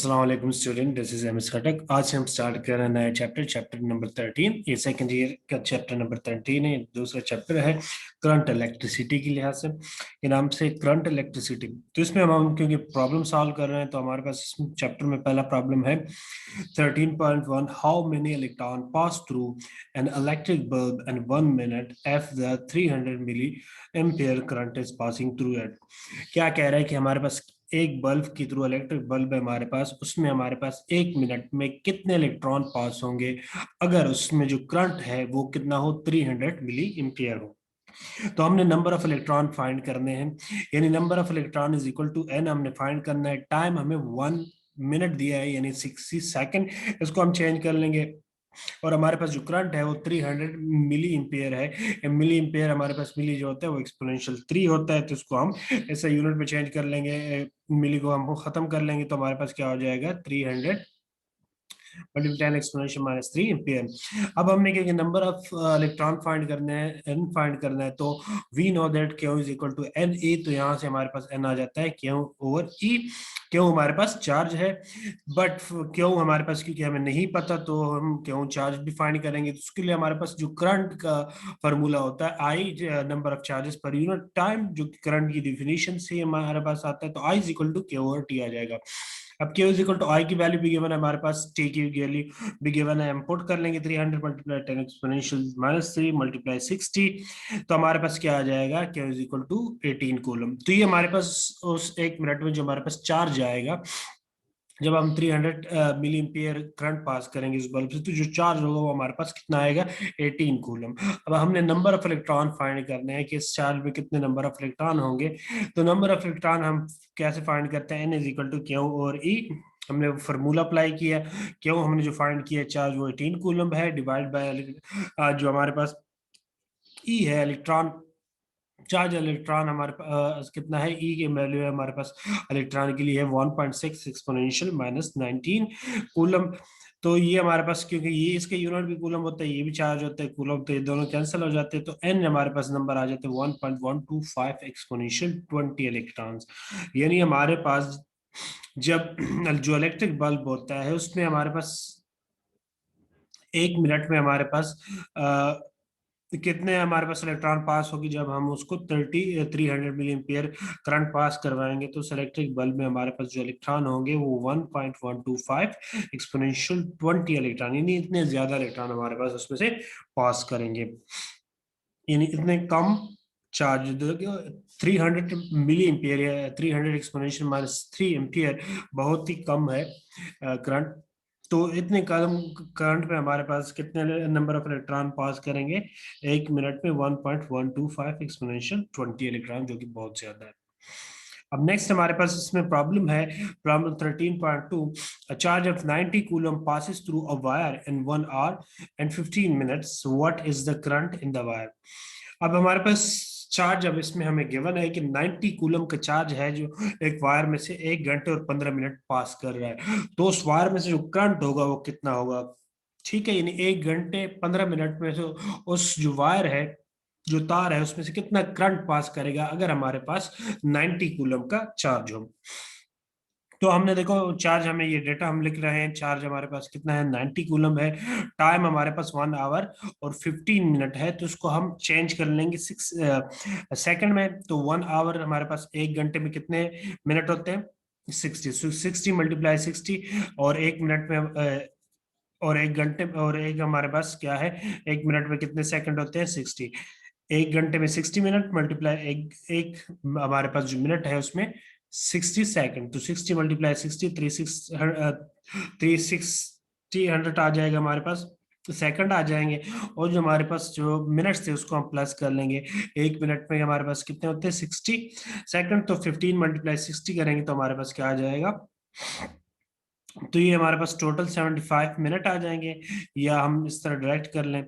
अस्सलाम वालेकुम student, this is M S Khattak. आज हम स्टार्ट कर रहे हैं नया चैप्टर नंबर 13। ये सेकंड ईयर का चैप्टर नंबर 13 है। दूसरा चैप्टर है करंट इलेक्ट्रिसिटी के लिहाज से, ये नाम से करंट इलेक्ट्रिसिटी। तो इसमें हम क्योंकि प्रॉब्लम सॉल्व कर रहे हैं, तो हमारे पास इस चैप्टर में पहला प्रॉब्लम है 13.1। How many electron pass through an electric bulb and 1 minute if the 300 milliampere current is passing through it. क्या कह रहा है कि हमारे पास एक बल्ब के थ्रू, इलेक्ट्रिक बल्ब है हमारे पास, उसमें हमारे पास 1 मिनट में कितने इलेक्ट्रॉन पास होंगे अगर उसमें जो करंट है वो कितना हो, 300 मिली एम्पियर हो। तो हमने नंबर ऑफ इलेक्ट्रॉन फाइंड करने हैं, यानी number of electron is equal to N हमने फाइंड करना है। टाइम हमें 1 मिनट दिया है यानी 60 सेकेंड, इसको हम चेंज कर लेंगे। और हमारे पास जो करंट है वो 300 मिली एम्पियर है। मिली एम्पियर हमारे पास, मिली जो होता है वो एक्सपोनेंशियल 3 होता है, तो इसको हम ऐसे यूनिट में चेंज कर लेंगे। मिली को हम खत्म कर लेंगे तो हमारे पास क्या हो जाएगा, 300 10 एक्सपोनेंशियल -3 एम्पियर। अब हमने क्या, नंबर ऑफ इलेक्ट्रॉन फाइंड करने हैं, एन फाइंड करना है, तो we know that Q is equal to N E. तो यहाँ से हमारे पास एन आ जाता है क्यू ओवर ई। क्यों हमारे पास चार्ज है, बट क्यों हमारे पास, क्योंकि हमें नहीं पता तो हम क्यों चार्ज भी फाइंड करेंगे। तो उसके लिए हमारे पास जो करंट का फॉर्मूला होता है I, number of charges per unit time, जो करंट की डिफिनीशन से हमारे पास आता है, तो I is equal to Q over T आ जाएगा। अब Q is equal to I की वैल्यू भी गिवन है हमारे पास, टी की वैल्यू भी गिवन है, हम पुट कर लेंगे 300 मल्टीप्लाई 10 एक्सपोनेंशियल -3 मल्टीप्लाई 60। तो हमारे पास क्या आ जाएगा, Q is equal to 18 coulomb. तो ये हमारे पास उस 1 मिनट में जो हमारे पास चार्ज आएगा, जब हम 300 मिली एम्पियर करंट पास करेंगे इस बल्ब से, तो जो चार्ज होगा वो हमारे पास कितना आएगा, 18 कूलम। अब हमने नंबर ऑफ इलेक्ट्रॉन फाइंड करने हैं कि इस चार्ज में कितने नंबर ऑफ इलेक्ट्रॉन होंगे। तो नंबर ऑफ इलेक्ट्रॉन हम कैसे फाइंड करते हैं, N is equal to Q और ई। हमने फार्मूला अप्लाई किया, क्यों हमने जो फाइंड किया चार्ज वो 18 कूलम है, डिवाइड बाय जो हमारे पास ई है इलेक्ट्रॉन, चार्ज इलेक्ट्रॉन हमारे पास कितना है, ई की वैल्यू है हमारे पास इलेक्ट्रॉन के लिए है 1.6 एक्सपोनेंशियल -19 कूलम। तो ये हमारे पास, क्योंकि ये इसके यूनिट भी कूलम होता है, ये भी चार्ज होता है कूलम, तो ये दोनों कैंसिल हो जाते हैं, तो एन हमारे पास नंबर आ जाते हैं 1.125 एक्सपोनेंशियल 20 इलेक्ट्रॉन्स। यानी हमारे पास जब जो इलेक्ट्रिक बल्ब होता है उसमें हमारे पास 1 मिनट में हमारे पास कितने हमारे पास इलेक्ट्रॉन पास होगी, जब हम उसको 300 मिली एम्पियर करंट पास करवाएंगे, तो उस इलेक्ट्रिक बल्ब में हमारे पास जो इलेक्ट्रॉन होंगे वो 1.125 एक्सपोनेंशियल 20 इलेक्ट्रॉन, यानी इतने ज्यादा इलेक्ट्रॉन हमारे पास उसमें से पास करेंगे, यानी इतने कम चार्ज। 300 मिली एम्पियर या 300 एक्सपोनेंशियल -3 एम्पियर बहुत ही कम है करंट। तो इतने कम करंट में हमारे पास कितने नंबर ऑफ इलेक्ट्रॉन पास करेंगे, 1 मिनट में 1.125 एक्सपोनेंशियल 20 इलेक्ट्रॉन, जो कि बहुत ज्यादा है। अब नेक्स्ट हमारे पास इसमें प्रॉब्लम है, problem 13.2। A charge of 90 coulomb passes through a wire in 1 our and 15 minutes, what is the current in the wire. अब हमारे पास चार्ज, अब इसमें हमें गिवन है कि 90 कूलम का चार्ज है जो एक वायर में से 1 घंटे और 15 मिनट पास कर रहा है, तो उस वायर में से जो करंट होगा वो कितना होगा। ठीक है, यानी 1 घंटे 15 मिनट में से उस जो वायर है, जो तार है, उसमें से कितना करंट पास करेगा अगर हमारे पास 90 कूलम का चार्ज हो। तो हमने देखो चार्ज, हमें ये डेटा हम लिख रहे हैं, चार्ज हमारे पास कितना है, 90 कूलम है। टाइम हमारे पास 1 आवर और 15 मिनट है, तो उसको हम चेंज कर लेंगे 6 सेकंड में। तो 1 आवर हमारे पास 1 घंटे में कितने मिनट होते हैं, 60। 60 मल्टीप्लाई 60, और 1 मिनट में और 1 घंटे और एक हमारे पास क्या है, 1 मिनट में कितने सेकंड होते हैं, 60। 1 घंटे में 60 मिनट मल्टीप्लाई एक एक हमारे पास जो मिनट है उसमें 60 सेकंड, तो 60 मल्टीप्लाई 60, 360 आ जाएगा हमारे पास, तो सेकंड आ जाएंगे। और जो हमारे पास जो मिनट्स थे उसको हम प्लस कर लेंगे, 1 मिनट में हमारे पास कितने होते हैं, 60 सेकंड, तो 15 मल्टीप्लाई 60 करेंगे तो हमारे पास क्या आ जाएगा, तो ये हमारे पास टोटल 75 मिनट आ जाएंगे। या हम इस तरह डायरेक्ट कर लें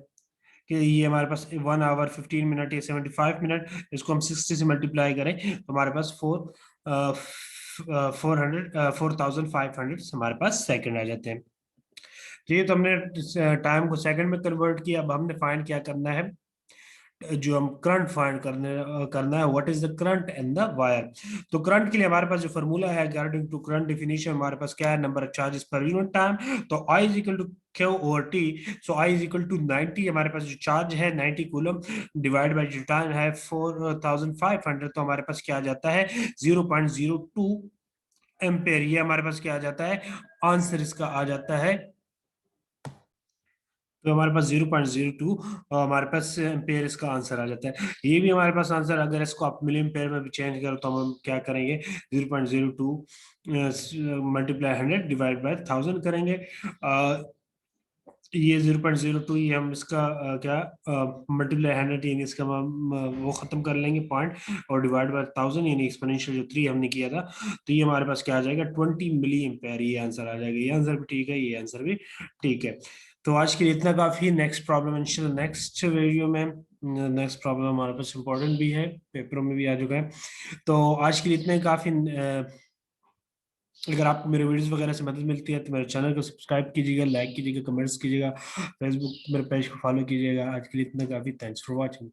कि ये हमारे पास 1 आवर 15 मिनट या 75 मिनट, इसको हम 60 से मल्टीप्लाई करें तो हमारे पास 4500 हमारे पास सेकंड आ जाते हैं। तो ये तो हमने टाइम को सेकंड में कन्वर्ट किया। अब हमने फाइंड क्या करना है, जो हम करंट फाइंड करना है, what is the current in the wire. तो करंट के लिए हमारे पास जो फॉर्मूला है अकॉर्डिंग टू करंट डेफिनेशन, हमारे पास क्या है, number of charges per unit time. तो I is equal to Q over T. So I is equal to 90, हमारे पास जो चार्ज है 90 कूलम डिवाइड बाय जो टाइम है 4500, तो हमारे पास क्या आ जाता है 0.02 एम्पेयर। ये हमारे पास क्या आ जाता है, आंसर इसका आ जाता है। तो हमारे पास 0.02 हमारे पास एम्पेयर इसका आंसर आ जाता है। ये भी हमारे पास आंसर, अगर इसको आप मिलियन पेयर में भी चेंज करो तो हम क्या करेंगे, 0.02 मल्टीप्लाई 100 डिवाइड बाय 1000 करेंगे। ये 0.02, ये हम इसका क्या मल्टीप्लाई 100 यानी इसका हम वो खत्म कर लेंगे पॉइंट, और डिवाइड बाय 1000 यानी एक्सपोनेंशियल जो 3 हमने किया था। तो ये हमारे पास क्या आ जाएगा, 20 मिली एम्पेयर, ये आंसर आ जाएगा। ये आंसर भी ठीक है, ये आंसर भी ठीक है। तो आज के लिए इतना काफी। नेक्स्ट प्रॉब्लम इंशाल्लाह नेक्स्ट वीडियो में। नेक्स्ट प्रॉब्लम हमारे पास इंपॉर्टेंट भी है, पेपरों में भी आ चुका है। तो आज के लिए इतना ही काफी। अगर आपको मेरे वीडियोस वगैरह से मदद मिलती है तो मेरे चैनल को सब्सक्राइब कीजिएगा, लाइक कीजिएगा, कमेंट्स कीजिएगा, फेसबुक मेरे पेज को फॉलो कीजिएगा। आज के लिए इतना काफी। Thanks for watching.